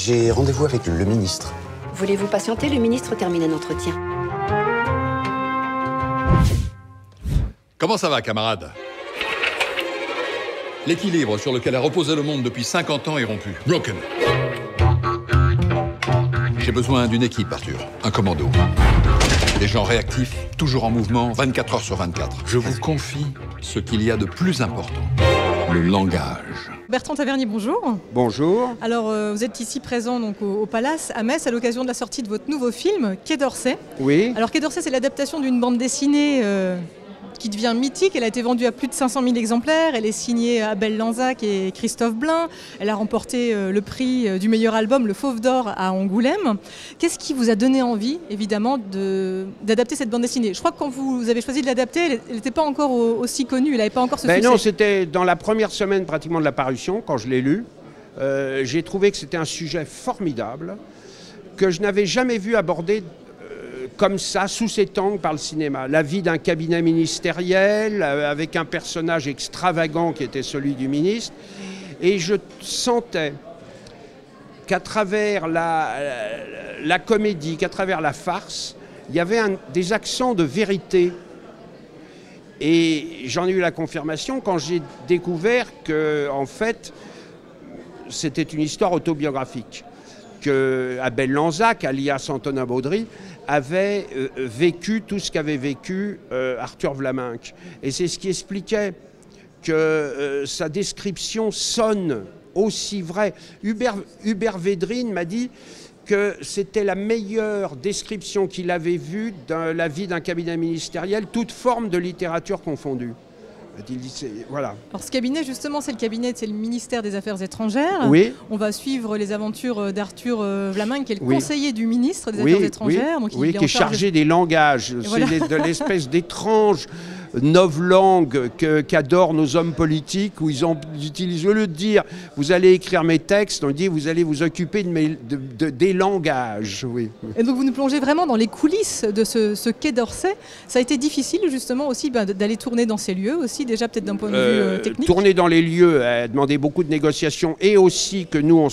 J'ai rendez-vous avec le ministre. Voulez-vous patienter? Le ministre termine un entretien. Comment ça va, camarade? L'équilibre sur lequel a reposé le monde depuis 50 ans est rompu. Broken. J'ai besoin d'une équipe, Arthur. Un commando. Des gens réactifs, toujours en mouvement, 24 heures sur 24. Je vous confie ce qu'il y a de plus important. Le langage. Bertrand Tavernier, bonjour. Bonjour. Alors, vous êtes ici présent donc, au Palace, à Metz, à l'occasion de la sortie de votre nouveau film, Quai d'Orsay. Oui. Alors, Quai d'Orsay, c'est l'adaptation d'une bande dessinée qui devient mythique. Elle a été vendue à plus de 500 000 exemplaires. Elle est signée Abel Lanzac et Christophe Blain. Elle a remporté le prix du meilleur album, le Fauve d'Or, à Angoulême. Qu'est-ce qui vous a donné envie, évidemment, d'adapter cette bande dessinée? Je crois que quand vous avez choisi de l'adapter, elle n'était pas encore aussi connue. Elle n'avait pas encore ce succès. Non, c'était dans la première semaine pratiquement de la parution, quand je l'ai lu. J'ai trouvé que c'était un sujet formidable, que je n'avais jamais vu abordé comme ça, sous cet angle, par le cinéma. La vie d'un cabinet ministériel, avec un personnage extravagant qui était celui du ministre. Et je sentais qu'à travers la comédie, qu'à travers la farce, il y avait des accents de vérité. Et j'en ai eu la confirmation quand j'ai découvert que, en fait, c'était une histoire autobiographique. Que Abel Lanzac, alias Antonin Baudry, avait vécu tout ce qu'avait vécu Arthur Vlaminck. Et c'est ce qui expliquait que sa description sonne aussi vraie. Hubert Védrine m'a dit que c'était la meilleure description qu'il avait vue de la vie d'un cabinet ministériel, toute forme de littérature confondue. Voilà. Alors ce cabinet, justement, c'est le ministère des Affaires étrangères. Oui. On va suivre les aventures d'Arthur Vlaminck, qui est le conseiller du ministre des Affaires étrangères. Donc qui est chargé des langages. Voilà. C'est de l'espèce d'étrange novlangue qu'adorent nos hommes politiques, où ils utilisent, au lieu de dire « vous allez écrire mes textes », on dit « vous allez vous occuper des langages ». Oui. Et donc vous nous plongez vraiment dans les coulisses de ce Quai d'Orsay. Ça a été difficile justement aussi d'aller tourner dans ces lieux aussi, déjà peut-être d'un point de vue technique. Tourner dans les lieux a demandé beaucoup de négociations, et aussi que nous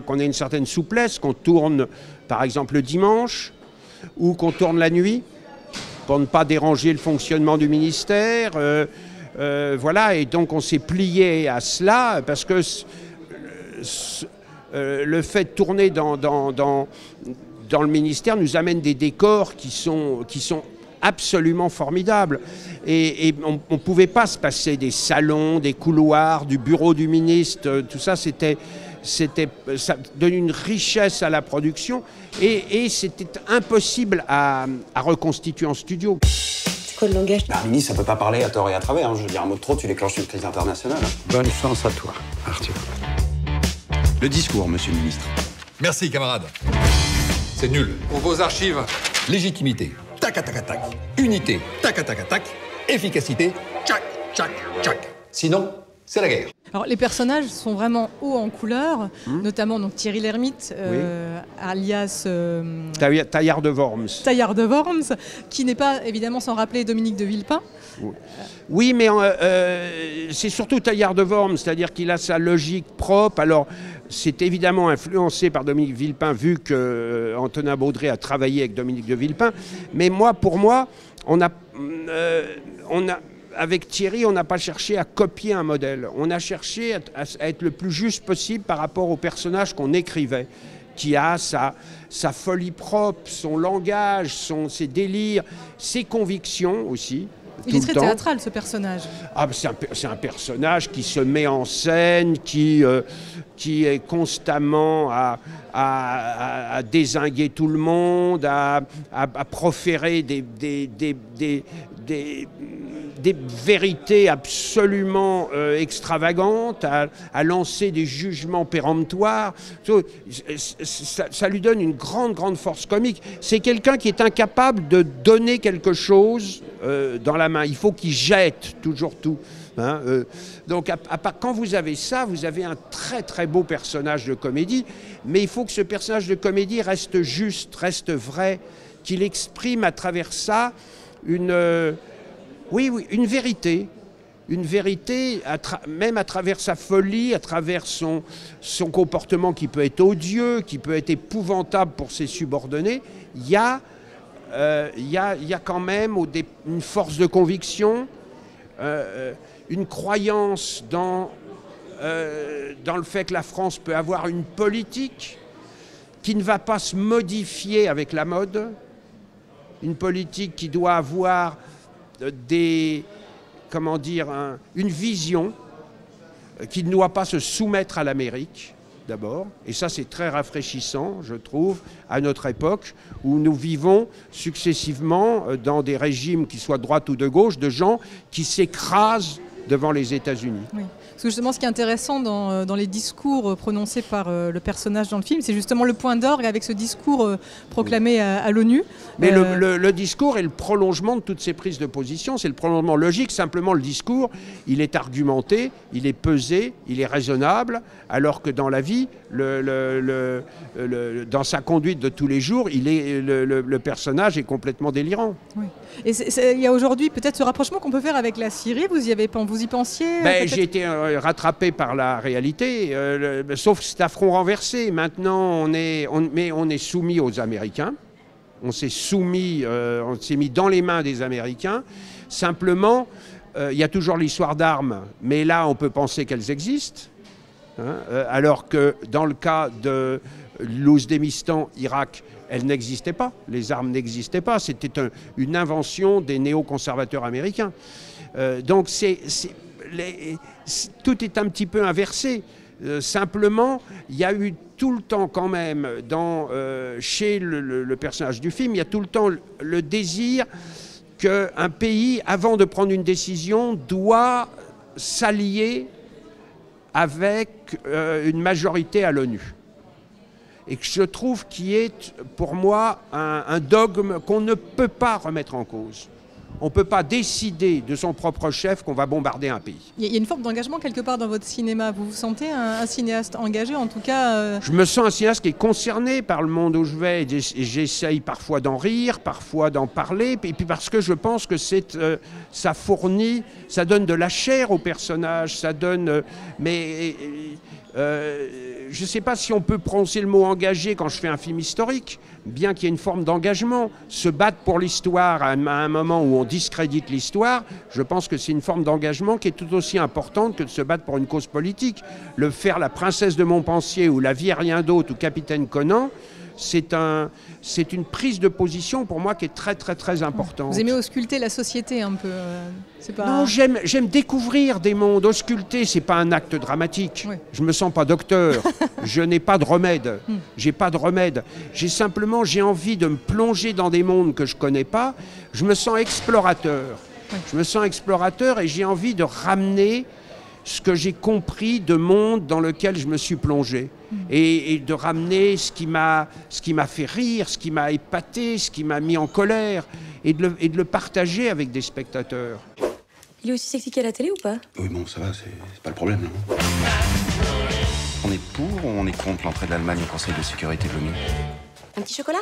qu'on ait une certaine souplesse, qu'on tourne par exemple le dimanche, ou qu'on tourne la nuit, pour ne pas déranger le fonctionnement du ministère. Voilà, et donc on s'est plié à cela, parce que le fait de tourner dans le ministère nous amène des décors qui sont absolument formidables. Et on ne pouvait pas se passer des salons, des couloirs, du bureau du ministre, tout ça, ça donne une richesse à la production, et c'était impossible à reconstituer en studio. C'est quoi le langage? Un ministre, ça peut pas parler à tort et à travers. Hein. Je veux dire, un mot de trop, tu déclenches une crise internationale. Hein. Bonne chance à toi, Arthur. Le discours, monsieur le ministre. Merci, camarade. C'est nul. Pour vos archives, légitimité. Tac, tac, tac, tac. Unité. Tac, tac, tac, tac. Efficacité. Tchac, tchac, tchac. Sinon, c'est la guerre. Alors les personnages sont vraiment hauts en couleur, notamment donc, Thierry Lhermitte, alias Taillard de Worms. Taillard de Worms, qui n'est pas évidemment sans rappeler Dominique de Villepin. Oui, mais c'est surtout Taillard de Worms, c'est-à-dire qu'il a sa logique propre. Alors, c'est évidemment influencé par Dominique Villepin, vu que Antonin Baudry a travaillé avec Dominique de Villepin. Mais pour moi, avec Thierry, on n'a pas cherché à copier un modèle. On a cherché à être le plus juste possible par rapport au personnage qu'on écrivait, qui a sa folie propre, son langage, ses délires, ses convictions aussi. Il est très théâtral, ce personnage. Ah, c'est un personnage qui se met en scène, qui est constamment à dézinguer tout le monde, à proférer des vérités absolument extravagantes, à lancer des jugements péremptoires. Ça lui donne une grande force comique. C'est quelqu'un qui est incapable de donner quelque chose dans la main. Il faut qu'il jette toujours tout. Hein, donc quand vous avez ça, vous avez un très beau personnage de comédie, mais il faut que ce personnage de comédie reste juste, reste vrai, qu'il exprime à travers ça une vérité, une vérité, même à travers sa folie, à travers son comportement qui peut être odieux, qui peut être épouvantable pour ses subordonnés. Il y a quand même une force de conviction, une croyance dans le fait que la France peut avoir une politique qui ne va pas se modifier avec la mode, une politique qui doit avoir une vision, qui ne doit pas se soumettre à l'Amérique, d'abord. Et ça, c'est très rafraîchissant, je trouve, à notre époque, où nous vivons successivement dans des régimes qui soient de droite ou de gauche, de gens qui s'écrasent devant les États-Unis. Oui. Parce que justement, ce qui est intéressant dans les discours prononcés par le personnage dans le film, c'est justement le point d'orgue avec ce discours proclamé à l'ONU. Mais le discours est le prolongement de toutes ces prises de position, c'est le prolongement logique. Simplement, le discours, il est argumenté, il est pesé, il est raisonnable, alors que dans la vie, dans sa conduite de tous les jours, le personnage est complètement délirant. Oui. Et il y a aujourd'hui peut-être ce rapprochement qu'on peut faire avec la Syrie, vous y pensiez? J'ai été rattrapé par la réalité, sauf que c'est à front renversé. Maintenant, on est soumis aux Américains. On s'est mis dans les mains des Américains. Simplement, il y a toujours l'histoire d'armes, mais là, on peut penser qu'elles existent. Alors que dans le cas de l'Ouzbékistan, Irak, elles n'existaient pas. Les armes n'existaient pas. C'était une invention des néoconservateurs américains. Donc, tout est un petit peu inversé. Simplement, il y a eu tout le temps quand même, chez le personnage du film, il y a tout le temps le désir qu'un pays, avant de prendre une décision, doit s'allier avec une majorité à l'ONU. Et que je trouve qui est, pour moi, un dogme qu'on ne peut pas remettre en cause. On ne peut pas décider de son propre chef qu'on va bombarder un pays. Il y a une forme d'engagement quelque part dans votre cinéma. Vous vous sentez un cinéaste engagé, en tout cas Je me sens un cinéaste qui est concerné par le monde où je vais. J'essaye parfois d'en rire, parfois d'en parler. Et puis parce que je pense que ça fournit, ça donne de la chair au personnage. Ça donne... je ne sais pas si on peut prononcer le mot engagé quand je fais un film historique, bien qu'il y ait une forme d'engagement. Se battre pour l'histoire à un moment où on discrédite l'histoire, je pense que c'est une forme d'engagement qui est tout aussi importante que de se battre pour une cause politique. Le faire La Princesse de Montpensier ou La vie et rien d'autre ou Capitaine Conan, c'est une prise de position pour moi qui est très très très importante. Vous aimez ausculter la société un peu Non, j'aime découvrir des mondes. Ausculter, c'est pas un acte dramatique. Oui. Je me sens pas docteur. Je n'ai pas de remède. J'ai pas de remède. J'ai envie de me plonger dans des mondes que je connais pas. Je me sens explorateur. Oui. Je me sens explorateur et j'ai envie de ramener ce que j'ai compris de monde dans lequel je me suis plongé. Et de ramener ce qui m'a fait rire, ce qui m'a épaté, ce qui m'a mis en colère, et de le partager avec des spectateurs. Il est aussi sexy qu'à la télé ou pas? Oui, bon, ça va, c'est pas le problème, non? On est pour ou on est contre l'entrée de l'Allemagne au Conseil de sécurité de l'ONU? Un petit chocolat?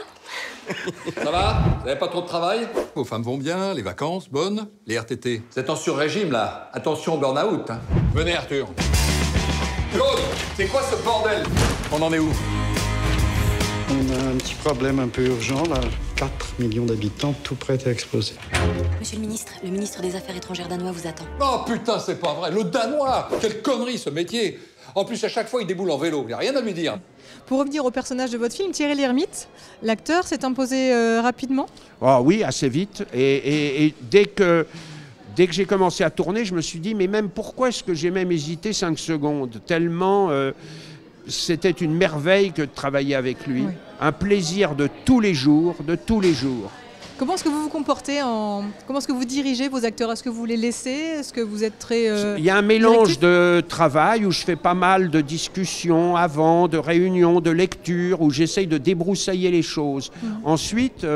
Ça va? Vous n'avez pas trop de travail? Vos femmes vont bien, les vacances, bonnes, les RTT. Vous êtes en sur-régime, là. Attention au burn-out. Hein. Venez, Arthur. Claude, c'est quoi ce bordel? On en est où? On a un petit problème un peu urgent, là. 4 millions d'habitants, tout prêt à exploser. Monsieur le ministre des Affaires étrangères danois vous attend. Oh putain, c'est pas vrai. Le danois! Quelle connerie, ce métier! En plus, à chaque fois, il déboule en vélo. Il n'y a rien à lui dire. Pour revenir au personnage de votre film, Thierry Lhermitte, l'acteur s'est imposé rapidement? Oh oui, assez vite. Et dès que j'ai commencé à tourner, je me suis dit, mais même pourquoi est-ce que j'ai même hésité 5 secondes? Tellement c'était une merveille que de travailler avec lui. Oui. Un plaisir de tous les jours, de tous les jours. Comment est-ce que vous vous comportez Comment est-ce que vous dirigez vos acteurs? Est-ce que vous les laissez? Est-ce que vous êtes très Il y a un mélange de travail où je fais pas mal de discussions avant, de réunions, de lectures, où j'essaye de débroussailler les choses. Ensuite,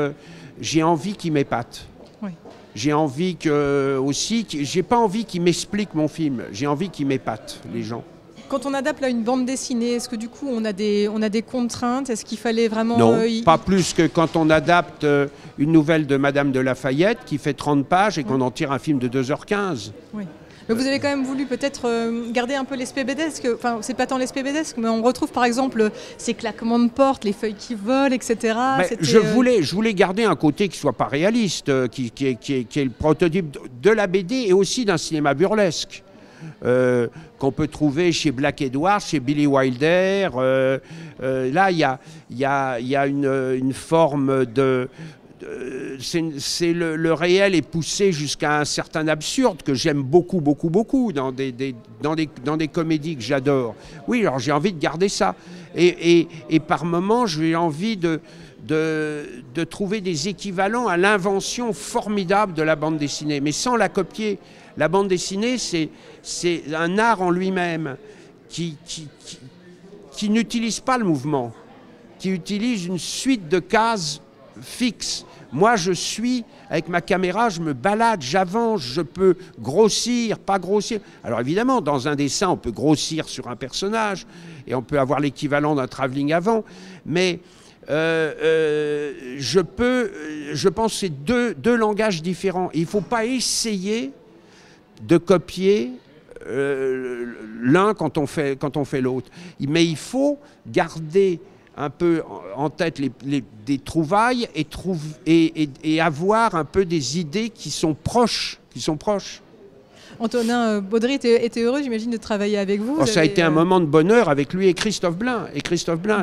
j'ai envie qu'ils m'épatent. Oui. J'ai envie j'ai pas envie qu'ils m'expliquent mon film. J'ai envie qu'ils m'épatent, les gens. Quand on adapte là une bande dessinée, est-ce que du coup on a des contraintes? Est-ce qu'il fallait vraiment... Non, pas plus que quand on adapte une nouvelle de Madame de Lafayette qui fait 30 pages et qu'on en tire un film de 2h15. Oui. Mais vous avez quand même voulu peut-être garder un peu l'aspect bédesque. Enfin, c'est pas tant l'aspect bédesque, mais on retrouve par exemple ces claquements de porte, les feuilles qui volent, etc. Je voulais garder un côté qui soit pas réaliste, qui est le prototype de la BD et aussi d'un cinéma burlesque. Qu'on peut trouver chez Black Edwards, chez Billy Wilder. Là, il y a une forme de... le réel est poussé jusqu'à un certain absurde que j'aime beaucoup dans des comédies que j'adore. Oui, alors j'ai envie de garder ça. Et par moments, j'ai envie de trouver des équivalents à l'invention formidable de la bande dessinée, mais sans la copier. La bande dessinée, c'est un art en lui-même qui n'utilise pas le mouvement, qui utilise une suite de cases fixes. Moi, je suis, avec ma caméra, je me balade, j'avance, je peux grossir, pas grossir. Alors évidemment, dans un dessin, on peut grossir sur un personnage et on peut avoir l'équivalent d'un travelling avant, mais je pense que c'est deux langages différents. Il ne faut pas essayer de copier l'un quand on fait l'autre. Mais il faut garder un peu en tête des trouvailles et avoir un peu des idées qui sont proches. Antonin Baudry était heureux, j'imagine, de travailler avec vous. Ça a été un moment de bonheur avec lui et Christophe Blain.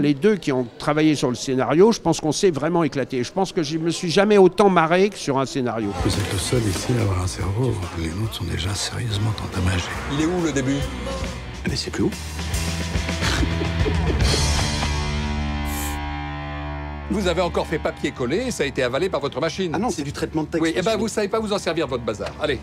Les deux qui ont travaillé sur le scénario, je pense qu'on s'est vraiment éclaté. Je pense que je ne me suis jamais autant marré que sur un scénario. Vous êtes le seul ici à avoir un cerveau. Les nôtres sont déjà sérieusement endommagés. Il est où le début? Mais c'est plus où? Vous avez encore fait papier-coller et ça a été avalé par votre machine. Ah non, c'est du traitement de texte. Oui, et ben vous savez pas vous en servir de votre bazar. Allez.